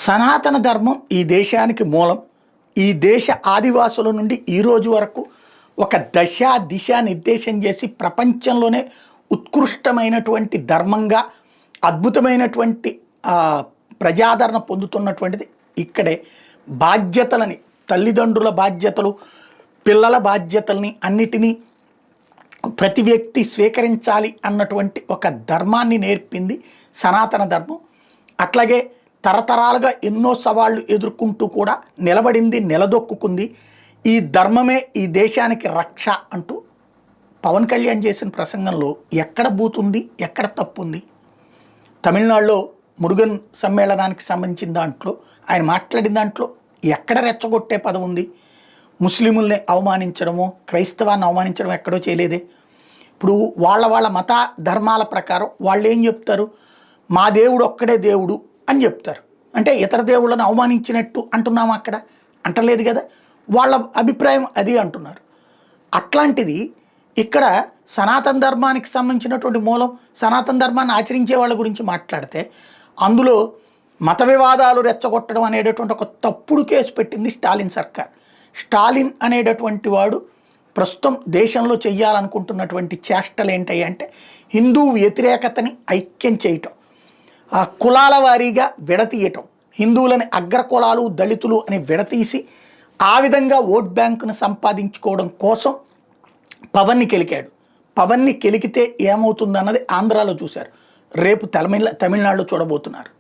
సనాతన ధర్మం ఈ దేశానికి మూలం. ఈ దేశ ఆదివాసుల నుండి ఈ రోజు వరకు ఒక దశ దిశ నిర్దేశం చేసి ప్రపంచంలోనే ఉత్కృష్టమైనటువంటి ధర్మంగా అద్భుతమైనటువంటి ప్రజాదరణ పొందుతున్నటువంటిది ఇక్కడే. బాధ్యతలని, తల్లిదండ్రుల బాధ్యతలు, పిల్లల బాధ్యతల్ని అన్నిటినీ ప్రతి వ్యక్తి స్వీకరించాలి అన్నటువంటి ఒక ధర్మాన్ని నేర్పింది సనాతన ధర్మం. అట్లాగే తరతరాలుగా ఎన్నో సవాళ్లు ఎదుర్కొంటూ కూడా నిలబడింది, నిలదొక్కుంది. ఈ ధర్మమే ఈ దేశానికి రక్ష అంటూ పవన్ కళ్యాణ్ చేసిన ప్రసంగంలో ఎక్కడ బూతుంది, ఎక్కడ తప్పు ఉంది? తమిళనాడులో మురుగన్ సమ్మేళనానికి సంబంధించిన దాంట్లో ఆయన మాట్లాడిన దాంట్లో ఎక్కడ రెచ్చగొట్టే పదం ఉంది? ముస్లిముల్ని అవమానించడమో, క్రైస్తవాన్ని అవమానించడం ఎక్కడో చేయలేదే. ఇప్పుడు వాళ్ళ మత ధర్మాల ప్రకారం వాళ్ళు ఏం చెప్తారు? మా దేవుడు ఒక్కడే దేవుడు అని చెప్తారు. అంటే ఇతర దేవుళ్ళను అవమానించినట్టు అంటున్నాము అక్కడ? అంటలేదు కదా. వాళ్ళ అభిప్రాయం అది అంటున్నారు. అట్లాంటిది ఇక్కడ సనాతన ధర్మానికి సంబంధించినటువంటి మూలం, సనాతన ధర్మాన్ని ఆచరించే వాళ్ళ గురించి మాట్లాడితే అందులో మత వివాదాలు రెచ్చగొట్టడం అనేటటువంటి ఒక తప్పుడు కేసు పెట్టింది స్టాలిన్ సర్కార్. స్టాలిన్ అనేటటువంటి వాడు ప్రస్తుతం దేశంలో చెయ్యాలనుకుంటున్నటువంటి చేష్టలు ఏంటి అంటే హిందూ వ్యతిరేకతని ఐక్యం చేయటం, కులాల వారీగా విడతీయటం, హిందువులని అగ్ర కులాలు, దళితులు అని విడతీసి ఆ విధంగా ఓట్ బ్యాంకును సంపాదించుకోవడం కోసం పవన్ని కెలికాడు. పవన్ని కెలికితే ఏమవుతుందన్నది ఆంధ్రాలో చూశారు, రేపు తమిళనాడులో చూడబోతున్నారు.